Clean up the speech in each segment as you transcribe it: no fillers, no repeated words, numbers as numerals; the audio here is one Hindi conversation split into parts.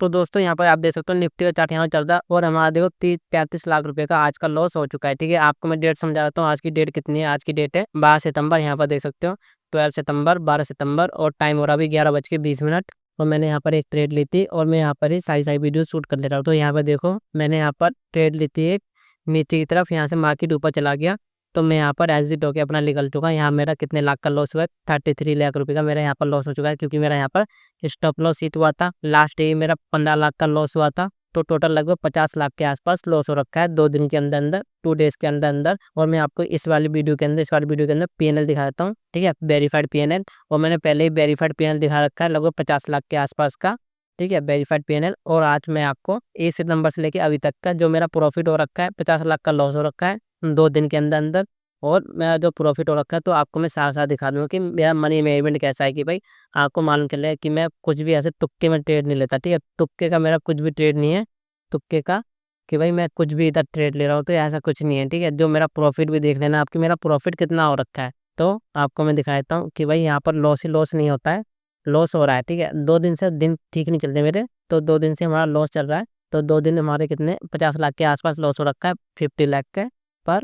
तो दोस्तों यहाँ पर आप देख सकते हो निफ्टी का चार्ट यहाँ चल रहा है और हमारा देखो 33 लाख रुपए का आज का लॉस हो चुका है। ठीक है, आपको मैं डेट समझा देता हूँ। आज की डेट कितनी है? आज की डेट है 12 सितंबर। यहाँ पर देख सकते हो 12 सितंबर, 12 सितंबर और टाइम हो रहा अभी 11:20। और मैंने यहाँ पर एक ट्रेड ली थी और मैं यहाँ पर ही सारी सारी वीडियो शूट कर ले रहा हूँ। तो यहाँ पर देखो मैंने यहाँ पर ट्रेड ली थी एक नीचे की तरफ, यहाँ से मार्केट ऊपर चला गया तो मैं यहाँ पर एग्जिट होकर अपना निकल चुका। यहाँ मेरा कितने लाख का लॉस हुआ है? 33 लाख रुपए का मेरा यहाँ पर लॉस हो चुका है, क्योंकि मेरा यहाँ पर स्टॉप लॉस हिट हुआ था। लास्ट डे मेरा 15 लाख का लॉस हुआ था। तो टोटल लगभग 50 लाख के आसपास लॉस हो रखा है 2 दिन के अंदर अंदर, 2 डेज के अंदर अंदर। और मैं आपको इस वाली वीडियो के अंदर पीएनएल दिखा देता हूँ। ठीक है, वेरीफाइड पीएनएल। और मैंने पहले ही वेरीफाइड पीएनएल दिखा रखा है लगभग 50 लाख के आसपास का। ठीक है, वेरीफाइड पीएनएल। और आज मैं आपको 1 सितंबर से लेके अभी तक का जो मेरा प्रॉफिट हो रखा है, 50 लाख का लॉस हो रखा है 2 दिन के अंदर अंदर, और मेरा जो प्रॉफिट हो रखा है, तो आपको मैं साथ साथ दिखा दूंगा कि मेरा मनी मैनेजमेंट कैसा है। कि भाई आपको मालूम चले कि मैं कुछ भी ऐसे तुक्के में ट्रेड नहीं लेता। ठीक है, तुक्के का मेरा कुछ भी ट्रेड नहीं है। तुक्के का कि भाई मैं कुछ भी इधर ट्रेड ले रहा हूँ, तो ऐसा कुछ नहीं है। ठीक है, जो मेरा प्रॉफिट भी देख लेना आपकी, मेरा प्रॉफिट कितना हो रखा है। तो आपको मैं दिखा देता हूँ कि भाई यहाँ पर लॉस ही लॉस नहीं होता है, लॉस हो रहा है। ठीक है, 2 दिन से दिन ठीक नहीं चलते मेरे, तो 2 दिन से हमारा लॉस चल रहा है। तो 2 दिन हमारे कितने 50 लाख के आसपास लॉस हो रखा है, 50 लाख के। पर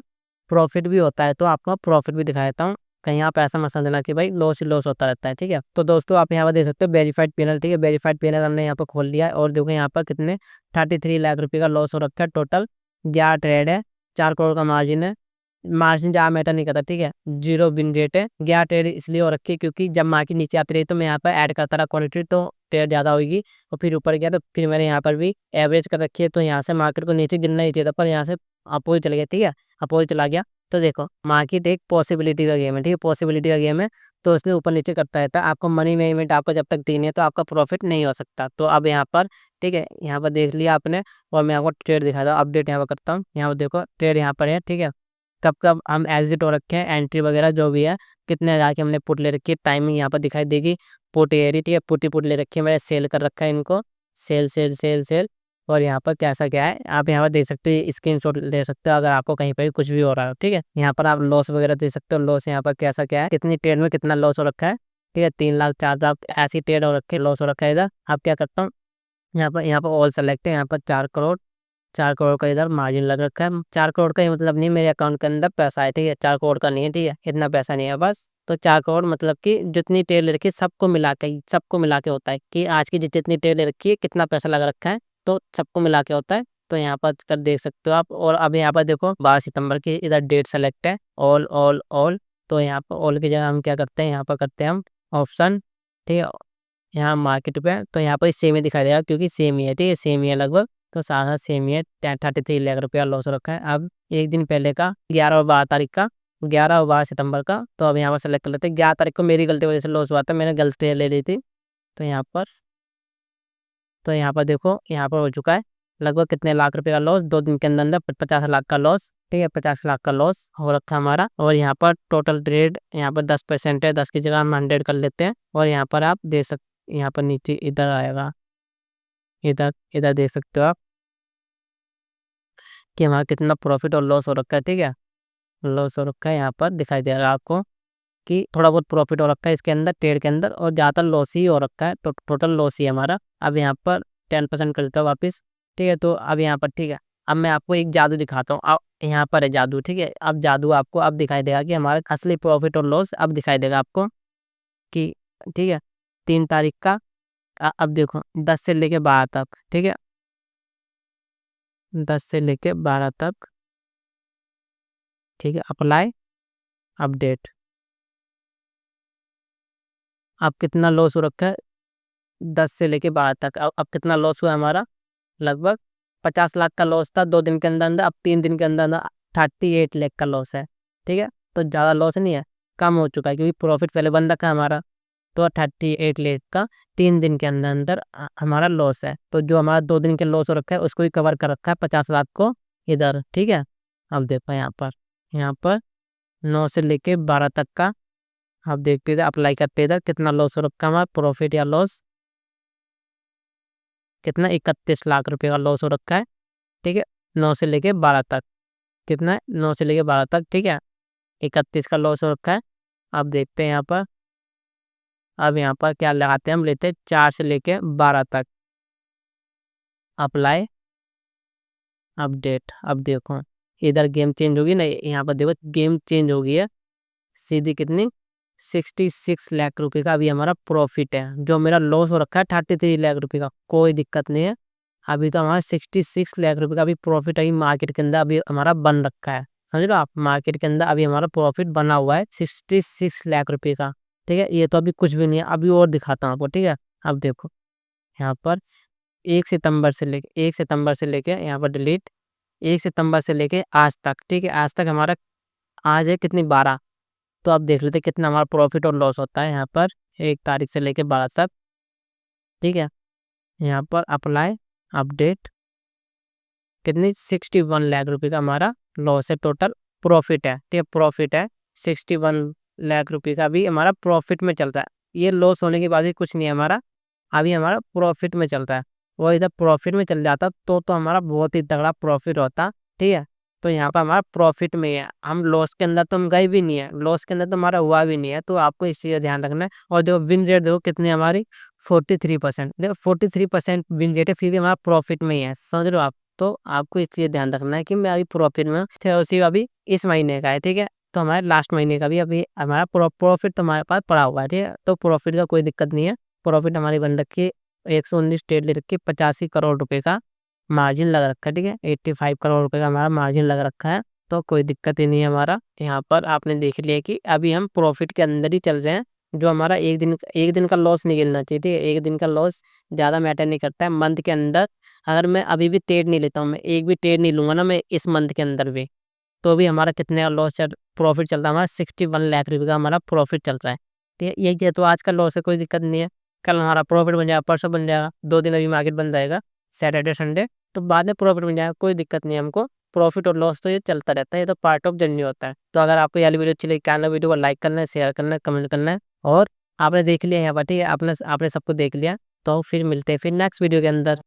प्रॉफिट भी होता है, तो आपको प्रॉफिट भी दिखा देता हूँ। कहीं आप ऐसा मत समझना कि भाई लॉस ही लॉस होता रहता है। ठीक है, तो दोस्तों आप यहाँ पर देख सकते हो वेरीफाइड पैनल। ठीक है, वेरीफाइड पैनल हमने यहाँ पर खोल लिया है और देखो यहाँ पर कितने 33 लाख रुपए का लॉस हो रखा है टोटल। 11 ट्रेड है, 4 करोड़ का मार्जिन है। मार्जिन जहाँ मैटर नहीं करता। ठीक है, जीरो बिन रेट है। 11 ट्रेड इसलिए हो रखी है क्योंकि जब मार्केट नीचे आती रही तो मैं यहाँ पर ऐड करता रहा क्वालिटी, तो ट्रेड ज़्यादा होगी। और फिर ऊपर गया तो फिर मैंने यहाँ पर भी एवरेज कर रखी है, तो यहाँ से मार्केट को नीचे गिरना ही चाहिए था, पर यहाँ से अपोज चला गया। ठीक है, अपोज चला गया। तो देखो मार्केट एक पॉसिबिलिटी का गेम है। ठीक है, पॉसिबिलिटी का गेम है, तो उसमें ऊपर नीचे करता रहता है। आपको मनी मैनेजमेंट आपको जब तक देनी है तो आपका प्रॉफिट नहीं हो सकता। तो अब यहाँ पर ठीक है, यहाँ पर देख लिया आपने और मैं आपको ट्रेड दिखाता हूँ। अपडेट यहाँ पर करता हूँ। यहाँ पर देखो ट्रेड यहाँ पर है। ठीक है, कब कब हम एग्जिट हो रखे हैं, एंट्री वगैरह जो भी है, कितने हज़ार की हमने पुट ले रखी है, टाइमिंग यहाँ पर दिखाई देगी। पुट एरी। ठीक है, पुट ही पुट ले रखी है, मैंने सेल कर रखा है इनको। Cell cell cell cell. और यहाँ पर कैसा क्या है आप यहाँ पर देख सकते हो, स्क्रीनशॉट ले सकते हो अगर आपको कहीं पर भी कुछ भी हो रहा हो। ठीक है, यहाँ पर आप लॉस वगैरह दे सकते हो। लॉस यहाँ पर कैसा क्या है, कितनी ट्रेड में कितना लॉस हो रखा है। ठीक है, 3 लाख 4 लाख ऐसी ट्रेड हो रखी है, लॉस हो रखा है। इधर आप क्या करता हूँ, यहाँ पर ऑल सेलेक्ट है, यहाँ पर 4 करोड़, 4 करोड़ का इधर मार्जिन लग रखा है। 4 करोड़ का ही मतलब नहीं, मेरे अकाउंट के अंदर पैसा है। ठीक है, 4 करोड़ का नहीं है। ठीक है, इतना पैसा नहीं है बस। तो 4 करोड़ मतलब कि जितनी ट्रेड ले रखी है सबको मिला के होता है कि आज की जितनी ट्रेड ले रखी है कितना पैसा लग रखा है, तो सबको मिला के होता है। तो यहाँ पर कर देख सकते हो आप। और अब यहाँ पर देखो 12 सितंबर की इधर डेट सेलेक्ट है, ऑल ऑल ऑल। तो यहाँ पर ऑल की जगह हम क्या करते हैं, यहाँ पर करते हैं हम ऑप्शन। ठीक है, यहाँ मार्केट पे तो यहाँ पर सेम ही दिखाई देगा क्योंकि सेम ही है। ठीक है, सेम ही है लगभग, तो सारा सेम ही है। 33 लाख रुपया लॉस रखा है। अब एक दिन पहले का 11 और 12 तारीख का, 11 और 12 सितंबर का, तो अब यहाँ पर सेलेक्ट कर लेते हैं। 11 तारीख को मेरी गलती वजह से लॉस हुआ था, मैंने गलती ले ली थी। तो यहाँ पर देखो यहाँ पर हो चुका है लगभग कितने लाख रुपए का लॉस 2 दिन के अंदर अंदर, 50 लाख का लॉस। ठीक है, 50 लाख का लॉस हो रखा है हमारा। और यहाँ पर टोटल ट्रेड यहाँ पर 10% है, 10 की जगह हम 100 कर लेते हैं। और यहाँ पर आप दे सकते, यहाँ पर नीचे इधर आएगा, इधर इधर देख सकते हो आप कि हमारा कितना प्रॉफिट और लॉस हो रखा है। ठीक है, लॉस हो रखा है, यहाँ पर दिखाई दे रहा है आपको कि थोड़ा बहुत प्रॉफिट हो रखा है इसके अंदर, ट्रेड के अंदर, और ज़्यादातर लॉस ही हो रखा है। तो टोटल लॉस ही है हमारा। अब यहाँ पर 10% कर देता हूँ वापस। ठीक है, तो अब यहाँ पर ठीक है, अब मैं आपको एक जादू दिखाता हूँ। अब यहाँ पर है जादू। ठीक है, अब जादू आपको अब दिखाई देगा कि हमारा असली प्रॉफिट और लॉस अब दिखाई देगा आपको कि ठीक है 3 तारीख का अब देखो 10 से लेके 12 तक। ठीक है, 10 से लेके 12 तक। ठीक है, अप्लाई, अपडेट। अब कितना लॉस हो रखा है 10 से लेके 12 तक। अब कितना लॉस हुआ हमारा, लगभग 50 लाख का लॉस था 2 दिन के अंदर अंदर, अब 3 दिन के अंदर अंदर 38 लाख का लॉस है। ठीक है, तो ज़्यादा लॉस नहीं है, कम हो चुका है क्योंकि प्रॉफिट पहले बन रखा है हमारा। तो 38 लाख का 3 दिन के अंदर अंदर हमारा लॉस है। तो जो हमारा 2 दिन के लॉस हो रखा है उसको ही कवर कर रखा है 50 लाख को इधर। ठीक है, अब देखो यहाँ पर 9 से लेके 12 तक का आप देखते इधर अप्लाई करते इधर कितना लॉस हो रखा है हमारा, प्रॉफिट या लॉस कितना 31 लाख रुपए का लॉस हो रखा है। ठीक है, 9 से लेके 12 तक कितना है, 9 से लेके 12 तक। ठीक है, 31 का लॉस हो रखा है। अब देखते हैं यहाँ पर, अब यहाँ पर क्या लगाते हैं हम, लेते हैं 4 से लेके 12 तक। Apply update. अब देखो इधर गेम चेंज होगी ना, यहाँ पर देखो गेम चेंज हो गई है सीधी कितनी 66 लाख रुपए का अभी हमारा प्रॉफिट है। जो मेरा लॉस हो रखा है 33 लाख रुपए का, कोई दिक्कत नहीं है। अभी तो हमारा 66 लाख रुपए का अभी प्रॉफिट अभी मार्केट के अंदर अभी हमारा बन रखा है। समझ लो आप, मार्केट के अंदर अभी हमारा प्रॉफिट बना हुआ है 66 लाख रुपए का। ठीक है, ये तो अभी कुछ भी नहीं है, अभी और दिखाता हूँ आपको। ठीक है, अब देखो यहाँ पर 1 सितंबर से लेके यहाँ पर डिलीट, 1 सितंबर से लेके आज तक। ठीक है, आज तक हमारा आज है कितनी 12। तो आप देख लेते हैं कितना हमारा प्रॉफिट और लॉस होता है यहाँ पर 1 तारीख से लेके 12 तक। ठीक है, यहाँ पर अप्लाई अपडेट कितनी 61 लाख रुपए का हमारा लॉस है, टोटल प्रॉफिट है। ठीक है, प्रॉफिट है 61 लाख रुपए का अभी हमारा प्रॉफिट में चल रहा है। ये लॉस होने के बाद ही कुछ नहीं है हमारा, अभी हमारा प्रॉफिट में चल रहा है। वो इधर प्रॉफिट में चल जाता तो हमारा बहुत ही तगड़ा प्रॉफिट होता। ठीक है, तो यहाँ पर हमारा प्रॉफिट में ही है, हम लॉस के अंदर तो हम गए भी नहीं है, लॉस के अंदर तो हमारा हुआ भी नहीं है। तो आपको इस चीज़ का ध्यान रखना है। और देखो विन रेट देखो कितनी हमारी 43%। देखो 43% विन रेट है, फिर भी हमारा प्रॉफिट में ही है। समझ रहे हो आप, तो आपको इस चीज़ ध्यान रखना है कि मैं अभी प्रॉफिट में हूँ। तो उसी अभी इस महीने का है। ठीक है, तो हमारे लास्ट महीने का भी अभी हमारा प्रॉफिट तो हमारे पास पड़ा हुआ है। ठीक है, तो प्रॉफिट का कोई दिक्कत नहीं है। प्रॉफिट हमारी बन रखी है 119 ट्रेड ले रखी है, 85 करोड़ रुपए का मार्जिन लग रखा है। ठीक है, 85 करोड़ रुपए का हमारा मार्जिन लग रखा है, तो कोई दिक्कत ही नहीं है हमारा। यहाँ पर आपने देख लिया कि अभी हम प्रॉफिट के अंदर ही चल रहे हैं। जो हमारा एक दिन का लॉस नहीं गिनना चाहिए। ठीक है, एक दिन का लॉस ज़्यादा मैटर नहीं करता है। मंथ के अंदर अगर मैं अभी भी ट्रेड नहीं लेता हूँ, मैं एक भी ट्रेड नहीं लूंगा ना मैं इस मंथ के अंदर भी, तो भी हमारा कितने का लॉस चल प्रॉफिट चल रहा है, हमारा 61 लाख रुपए का हमारा प्रॉफिट चल रहा है। ठीक है, ये क्या, तो आज का लॉस है, कोई दिक्कत नहीं है। कल हमारा प्रॉफिट बन जाएगा, परसों बन जाएगा, 2 दिन अभी मार्केट बन जाएगा, सैटरडे संडे, तो बाद में प्रॉफिट बन जाएगा, कोई दिक्कत नहीं है हमको। प्रॉफिट और लॉस तो ये चलता रहता है, ये तो पार्ट ऑफ जर्नी होता है। तो अगर आपको ये वाली वीडियो अच्छी लगी, क्या वीडियो को लाइक करना है, शेयर करना है, कमेंट करना है। और आपने देख लिया यहाँ पर, ठीक है, आपने सबको देख लिया, तो फिर मिलते हैं फिर नेक्स्ट वीडियो के अंदर।